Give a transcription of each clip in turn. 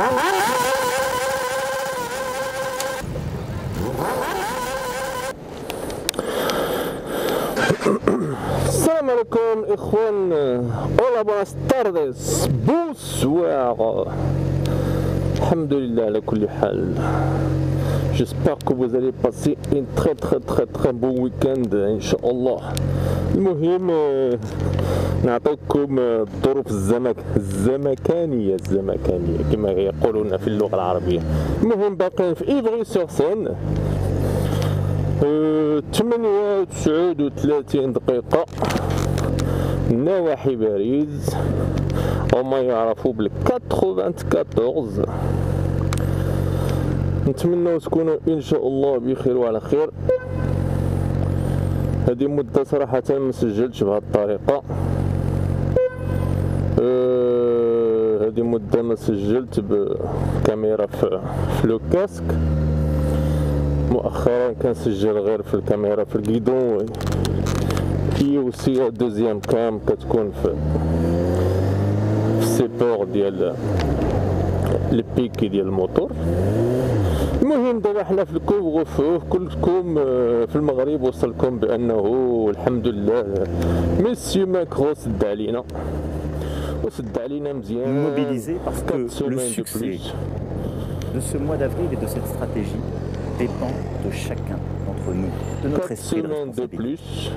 السلام عليكم إخوان. Hola, buenas tardes, bonsoir. Alhamdulillah ala kulli hal. J'espère que vous allez passer un très bon week-end Inch'Allah. المهم نعطيكم الظروف الزمكانية كما يقولون في اللغة العربية. المهم باقيين في إيفغي سور سين 38 دقيقة نواحي باريس وما يعرفوا بال 94. نتمنى تكونوا ان شاء الله بخير وعلى خير. هذه مدة صراحة ما سجلتش بهذه الطريقة. هذه مدة ما سجلت بكاميرا في لو كاسك. مؤخرا كنسجل غير في الكاميرا في الكيدون كي وسي دوزيام كام كتكون في السيبور ديال البيكي ديال الموتور. المهم دابا حنا في الكوفغ كلكم في المغرب وصلكم بانه الحمد لله مسيو ماكرو سد علينا مزيان. Mobilisé parce que le succès de ce mois d'avril et de cette stratégie dépend de chacun d'entre nous, de notre esprit de responsabilité.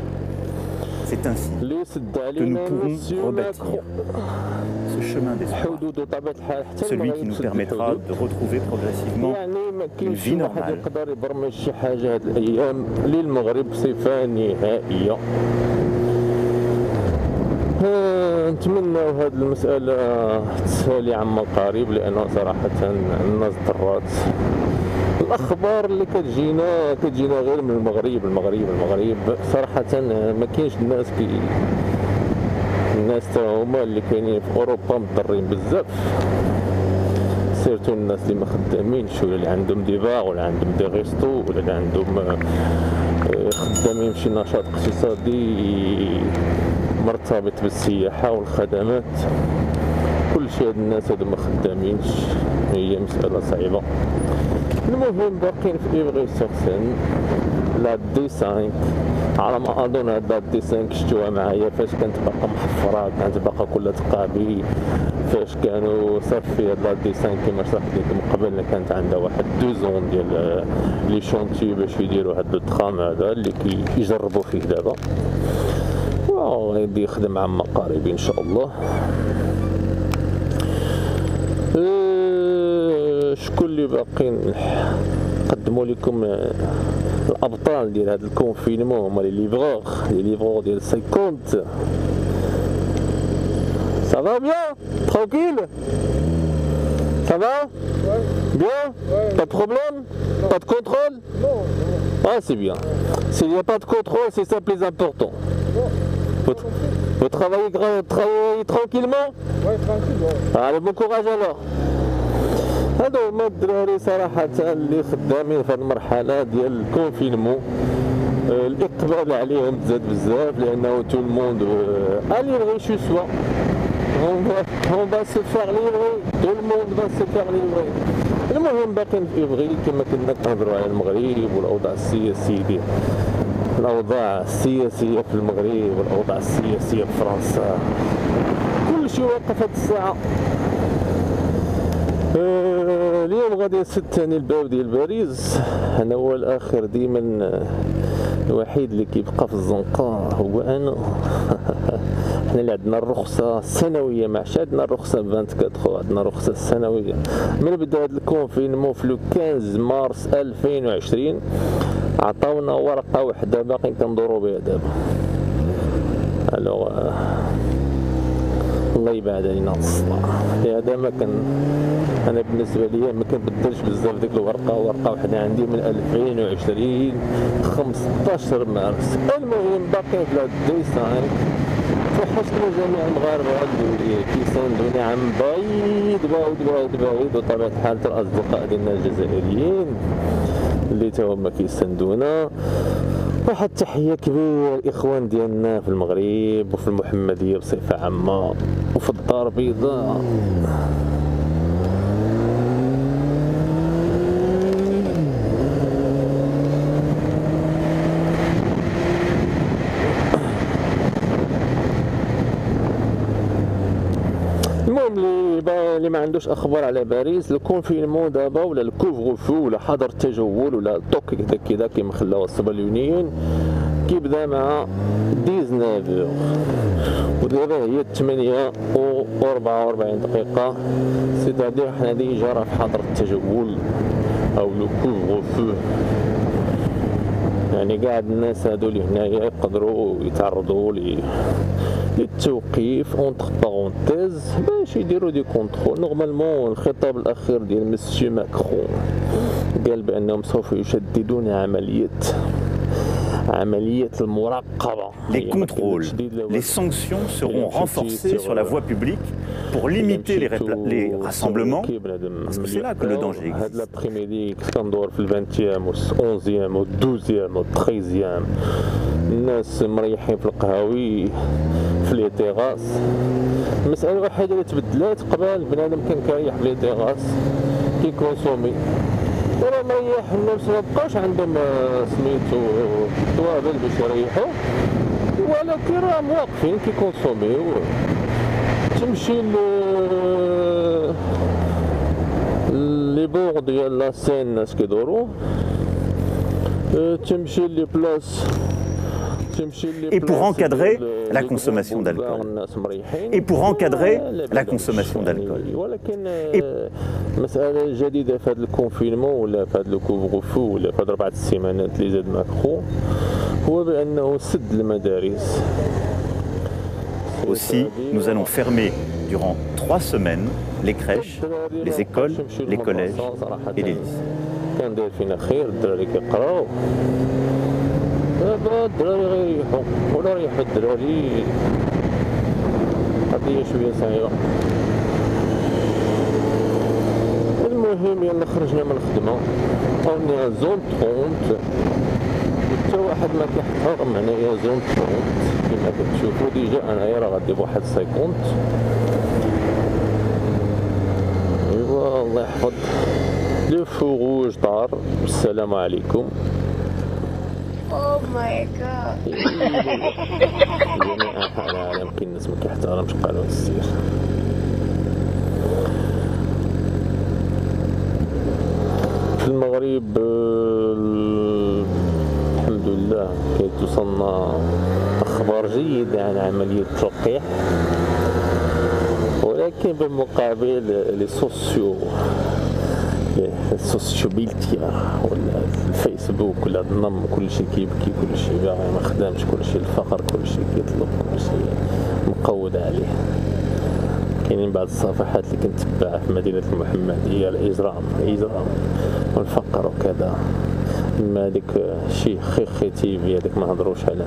C'est ainsi que nous pourrons rebâtir ce chemin d'espoir, celui qui nous permettra de retrouver progressivement une vie normale. نتمنى هذه المسألة تسالي عما قريب، لأنه صراحة الناس ضرات. الأخبار اللي كتجينا غير من المغرب صراحة ما كاينش الناس هما اللي كاينين في أوروبا مضرين بزاف، سيرتو الناس اللي ما خدامينش ولا اللي عندهم دي باغ ولا عندهم دي غيستو ولا اللي عندهم خدامين في نشاط اقتصادي مرتبط بالسياحة والخدمات. كل شيء هاد الناس هادو ما خدامينش، هي مسألة صعيبة. المهم باقيين في إيفغي سور سين لا دي 5. على ما أظن هاد لا دي 5 شفتوها معايا فاش كانت باقا محفرة، كانت باقا كلها تقابي. فاش كانوا صافي هاد لا دي 5 كيما شرحت لكم قبل كانت عندها واحد 2 زون ديال لي شونتي باش يديروا هاد التخام هذا اللي كيجربوا فيه دابا، غادي يخدم عما قريب ان شاء الله. شكون اللي باقيين نقدموا لكم الابطال ديال هذا الكونفينمون هما لي ليفرور ديال 50. Ça va bien? Tranquille? Ça va? Bien? Pas de problème? Pas de contrôle? Ah c'est bien. S'il n'y a pas de contrôle, c'est ça le plus important. Vous travaillez tranquillement? Oui, tranquille. Allez, bon courage alors. هادو هما الدراري صراحة اللي خدامين في هاد المرحلة ديال الكونفينمون. الإقبال عليهم زاد بزاف لأنه تو الموند ليفري شو سوا. On va se faire livrer. Tout le monde va se faire livrer. المهم باقيين في إيفغي كما كنا كنهضروا على المغرب والأوضاع السياسية في المغرب والأوضاع السياسية في فرنسا. كل شيء واقف هاد الساعة. اليوم غادي نسد ثاني الباب ديال باريس. أنا هو الآخر ديما الوحيد اللي كيبقى في الزنقة هو أنا. حنا اللي عندنا الرخصة السنوية، ما عادش عندنا الرخصة ب 24، عندنا الرخصة السنوية. من بدا هاد الكونفينمون في لو 15 مارس 2020 عطاونا ورقة وحدة باقي كندورو بها دابا. الوغ الله يبعد علينا الصلاة. لهذا ما كان انا بالنسبه لي ما كنبدلش بزاف ديك الورقه وحده عندي من 2020 15 مارس. المهم باقي في دي 5. توحشتنا جميع المغاربه اللي كيساندوني عن بعيد وطبيعه الحال الاصدقاء ديالنا الجزائريين اللي تا هما كيساندونا. واحد التحيه كبيره الاخوان ديالنا في المغرب وفي المحمديه بصفه عامه وفي الدار البيضاء. اللي ما عندوش اخبار على باريس، الكونفينمون دابا ولا الكوفغ فو ولا حظر التجول ولا الطوك كذا كيما خلاو الصبليونيين كيبدا مع 19 ودابا هي 8 و 44 دقيقة، سيتادير حنا ديجا راه في حظر التجول او لو كوفغ فو. يعني قاع الناس هادو اللي هنايا يقدروا يتعرضوا للتوقيف اونتر بارونتيز باش يديروا دي كونترول. نورمالمون الخطاب الاخير ديال مسيو ماكرون قال بانهم سوف يشددون عملية المراقبة. Les contrôles, les sanctions seront renforcées sur la voie publique pour limiter les rassemblements, parce que c'est là que le danger existe. هاد l'après-midi كندور في 20e و 11e و 12e و 13e الناس مريحين في القهاوي في لي تيغاس. المسألة وحيدة اللي تبدلات، قبل بنادم كان كيريح في لي تيغاس كيكونسومي، دابا مريح الناس مبقاوش عندهم سميتو توابل باش يريحو، ولكن راهم واقفين كيكونسوميو. تمشي لي بور ديال لا سين الناس كيدورو، تمشي لي بلاص. Et pour encadrer la consommation d'alcool. Et pour encadrer la consommation d'alcool. ولكن مسألة جديدة في هذا الكونفينمون ولا في هذا الكوفغ فو ولا في هذه 4 سيمانات اللي زاد ماكرون هو بأنه سد المدارس. Aussi, nous allons fermer durant 3 semaines les crèches, les écoles, les collèges et les lycées. كان داير فينا خير، الدراري كيقراو، دابا الدراري غيريحو ولا ريحو الدراري، قضية شوية صعيبة. المهم يلا خرجنا من الخدمة، قلنا زون 30 حتى واحد ما كيحترم هنايا زون 30 كيما كتشوفو. ديجا انايا راه غادي بواحد 50. ايوا الله يحفظ لو فوغوج دار. السلام عليكم. Oh my god. جميع أنحاء العالم كاين الناس ما كيحترمش قانون السير. في المغرب الحمد لله كيتوصلنا أخبار جيدة عن عملية التلقيح، ولكن بالمقابل لي السوسيو ميديا ولا الفيسبوك ولا النم كلشي كيبكي، كلشي باغي ما خدامش، كلشي الفقر، كلشي كيطلب، كلشي مقود عليه. كاينين بعض الصفحات اللي كنتبعها في مدينة المحمدية، الإجرام والفقر وكذا. اما هذيك شي خيخي تيفي هذاك ما هضروش عليه،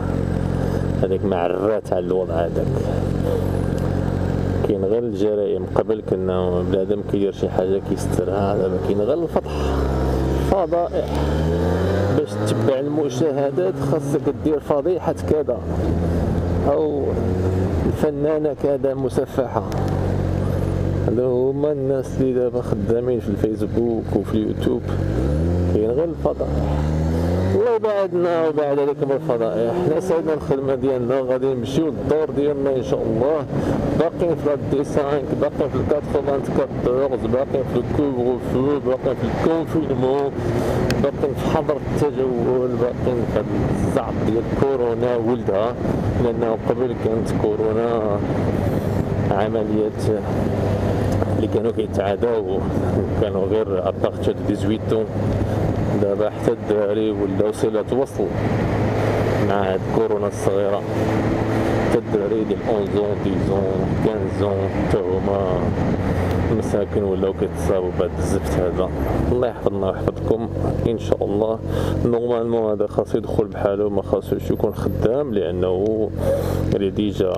هذاك معرات على الوضع هذاك. كاين غير الجرائم، قبل كنا بنادم كيدير شي حاجه كيسترها، دابا كاين غير الفضح، فضائح. باش تتبع المشاهدات خاصك دير فضيحه كذا او الفنانه كذا مسفحه. هادو هما الناس اللي دابا خدامين في الفيسبوك وفي اليوتيوب، كاين غير الفضائح. الله يبعدنا وبعد عليكم الفضائح. حنا سايدنا الخدمه ديالنا، غادي نمشيو للدور ديالنا ان شاء الله. باقيين في الدي 5، باقيين في 94، باقيين في الكوفغ فو، باقيين في الكونفينمون، باقيين في حظر التجول، باقيين في الزعط ديال كورونا ولدها، لانه قبل كانت كورونا عمليات اللي كانوا كيتعاداو كانوا غير ابارتير دو 18 ans. دابا حتى الدراري ولاو صلة وصل مع هاد كورونا الصغيرة، حتى الدراري ديال 11 10 15 حتى هما مساكن ولاو كيتصابوا بهاد الزفت هذا. الله يحفظنا ويحفظكم ان شاء الله. نورمالمون هذا خاص يدخل بحاله، ما خاصوش يكون خدام، لانه اللي ديجا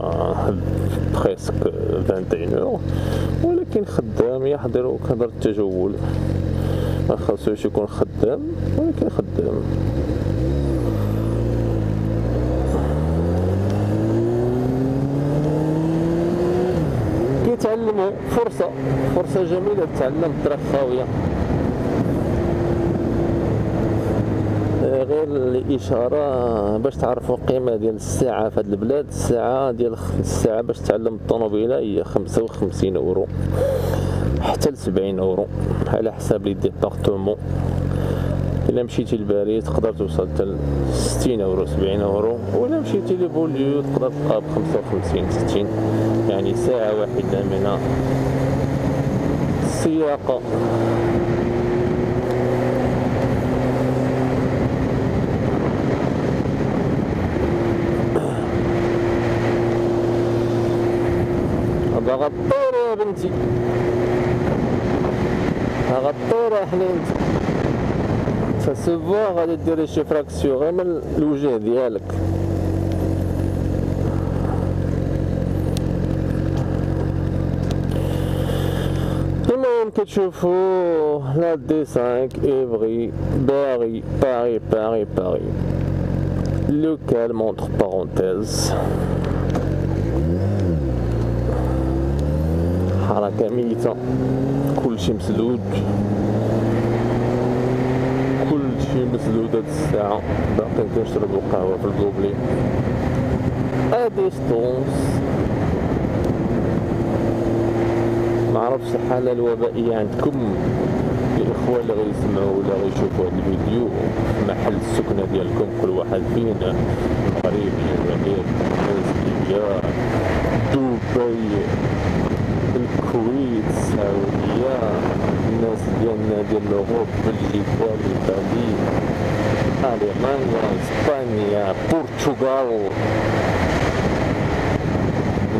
بريسك 21 h، ولكن خدام يحضر كدر التجول، ما خاصوش يكون خدام ولكن خدام. كيتعلموا فرصة جميلة تتعلم الطريق خاوية. غير الاشاره باش تعرفوا القيمه ديال الساعه في هذه البلاد. الساعه باش تعلم الطوموبيله هي 55 اورو حتى ل 70 اورو على حساب لي ديبارتمون. الا مشيتي لباريس تقدر توصل حتى ل 60 اورو 70 اورو، ولا مشيتي لبوليو تقدر تلقاها ب 55 60، يعني ساعه واحده من السياقه. هذا غطور يا بنتي، هذا غطور حنين فسوفوا غادي ديري شي فراكسيون غير من الوجه ديالك. المهم كتشوفوا لا دي 5 ايفري باري باري باري باري لوكال مونتر بارونتيز. حركة ميتة، كلشي مسدود، كلشي مسدود هاد الساعة. باقي كنشربو قهوة في الكوبلي ا ديستونس. معرفتش الحالة الوبائية عندكم الإخوة اللي غيسمعوا ولا غيشوفوا هاد الفيديو في محل السكنة ديالكم، كل واحد فينا المغرب، الجزائر، ليبيا، دبي، الكويت، السعودية، الناس ديالنا ديال لوروب، بلجيكا، ايطاليا، ألمانيا، اسبانيا، البرتغال.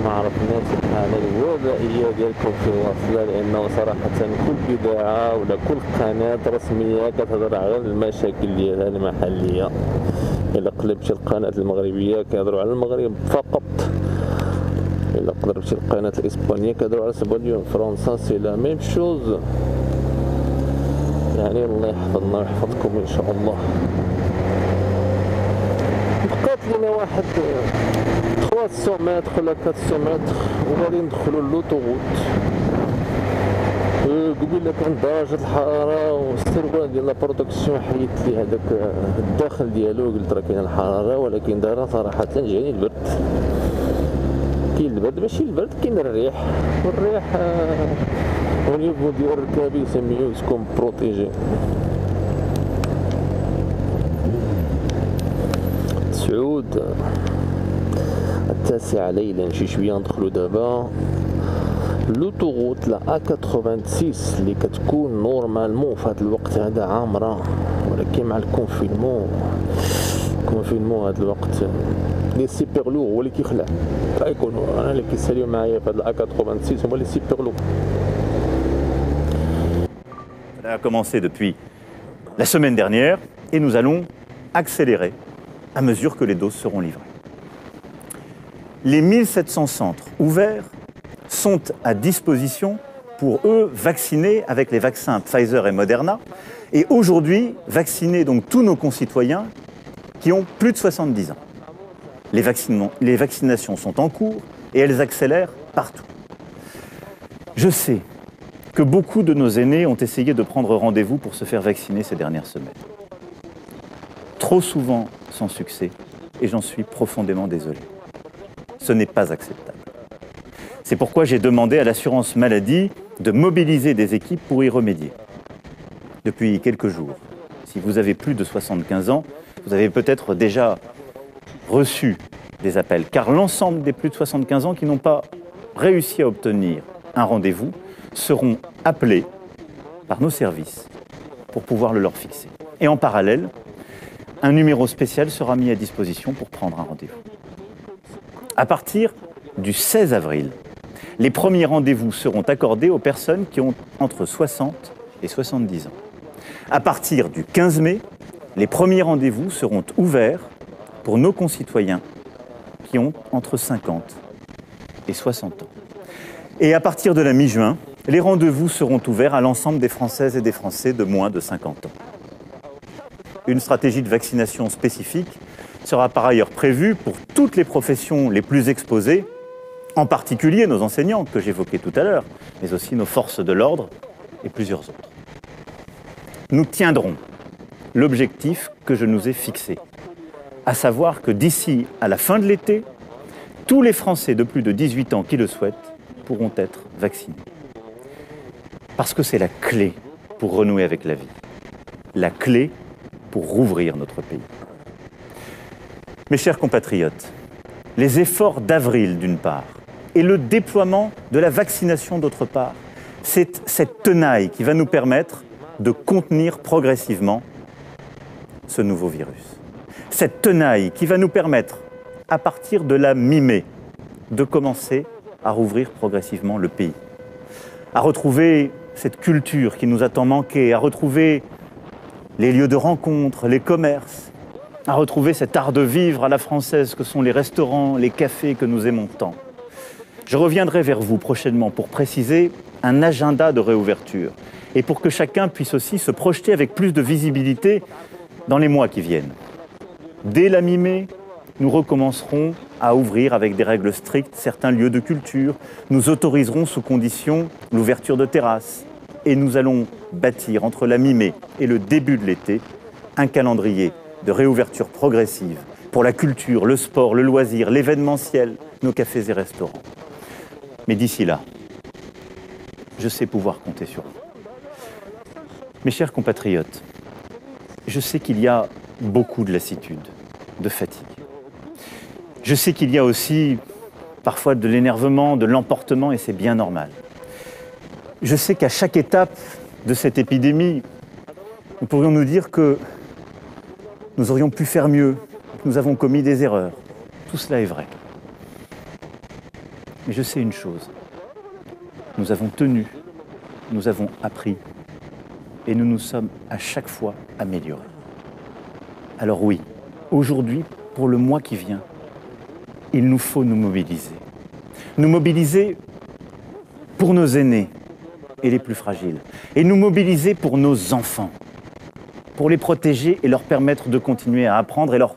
ما عرفناش الحالة الوبائية ديالكم في واصلة، لأنه صراحة كل إذاعة ولا كل قناة رسمية كتهضر على المشاكل ديالها المحلية. إلا قلبتي القناة المغربية كيهضروا على المغرب فقط، إلا قلبتي القناة الإسبانية كيهضروا على اسبانيا. فرنسا سي لا ميم شوز. يعني الله يحفظنا ويحفظكم إن شاء الله. بقات لنا واحد 300 متر ولا 400 متر وغادي ندخلو لوطوغوت. قبيله كان درجة الحرارة والسروال ديال لابرودكسيون حيدت لي هذاك الداخل ديالو، قلت راه كاين الحرارة ولكن دارها صراحة جاني البرد. كاين البرد ماشي البرد، كاين الريح، والريح ونيفو ديال الركاب يسميوه سكون بروتيجي. سعود 9 ليلا شي شويه ندخلو دابا لوطوغوت لا A86 اللي كتكون نورمالمون في هذا الوقت هذا عامره، ولكن مع الكونفينمون هذا الوقت لي سيبر لو هو اللي كيخلع. رايكم انا اللي كيساليو معايا في هذا A86 هما لي سيبر لو. Ça a commencé depuis la semaine dernière et nous allons accélérer à mesure que les doses seront livrées. Les 1700 centres ouverts sont à disposition pour eux vacciner avec les vaccins Pfizer et Moderna et aujourd'hui vacciner donc tous nos concitoyens qui ont plus de 70 ans. Les vaccinations sont en cours et elles accélèrent partout. Je sais que beaucoup de nos aînés ont essayé de prendre rendez-vous pour se faire vacciner ces dernières semaines. Trop souvent sans succès et j'en suis profondément désolé. Ce n'est pas acceptable. C'est pourquoi j'ai demandé à l'assurance maladie de mobiliser des équipes pour y remédier. Depuis quelques jours, si vous avez plus de 75 ans, vous avez peut-être déjà reçu des appels, car l'ensemble des plus de 75 ans qui n'ont pas réussi à obtenir un rendez-vous seront appelés par nos services pour pouvoir le leur fixer. Et en parallèle, un numéro spécial sera mis à disposition pour prendre un rendez-vous. À partir du 16 avril, les premiers rendez-vous seront accordés aux personnes qui ont entre 60 et 70 ans. À partir du 15 mai, les premiers rendez-vous seront ouverts pour nos concitoyens qui ont entre 50 et 60 ans. Et à partir de la mi-juin, les rendez-vous seront ouverts à l'ensemble des Françaises et des Français de moins de 50 ans. Une stratégie de vaccination spécifique sera par ailleurs prévue pour toutes les professions les plus exposées, en particulier nos enseignants que j'évoquais tout à l'heure, mais aussi nos forces de l'ordre et plusieurs autres. Nous tiendrons l'objectif que je nous ai fixé, à savoir que d'ici à la fin de l'été, tous les Français de plus de 18 ans qui le souhaitent pourront être vaccinés. Parce que c'est la clé pour renouer avec la vie, la clé pour rouvrir notre pays. Mes chers compatriotes, les efforts d'avril d'une part et le déploiement de la vaccination d'autre part, c'est cette tenaille qui va nous permettre de contenir progressivement ce nouveau virus. Cette tenaille qui va nous permettre, à partir de la mi-mai, de commencer à rouvrir progressivement le pays, à retrouver cette culture qui nous a tant manqué, à retrouver les lieux de rencontre, les commerces, à retrouver cet art de vivre à la française que sont les restaurants, les cafés que nous aimons tant. Je reviendrai vers vous prochainement pour préciser un agenda de réouverture et pour que chacun puisse aussi se projeter avec plus de visibilité dans les mois qui viennent. Dès la mi-mai, nous recommencerons à ouvrir avec des règles strictes certains lieux de culture. Nous autoriserons sous condition l'ouverture de terrasses. Et nous allons bâtir entre la mi-mai et le début de l'été un calendrier de réouverture progressive pour la culture, le sport, le loisir, l'événementiel, nos cafés et restaurants. Mais d'ici là, je sais pouvoir compter sur vous. Mes chers compatriotes, je sais qu'il y a beaucoup de lassitude, de fatigue. Je sais qu'il y a aussi parfois de l'énervement, de l'emportement, et c'est bien normal. Je sais qu'à chaque étape de cette épidémie, nous pourrions nous dire que nous aurions pu faire mieux, que nous avons commis des erreurs. Tout cela est vrai. Mais je sais une chose, nous avons tenu, nous avons appris, et nous nous sommes à chaque fois améliorés. Alors oui, aujourd'hui, pour le mois qui vient, il nous faut nous mobiliser. Nous mobiliser pour nos aînés et les plus fragiles. Et nous mobiliser pour nos enfants. Pour les protéger et leur permettre de continuer à apprendre et leur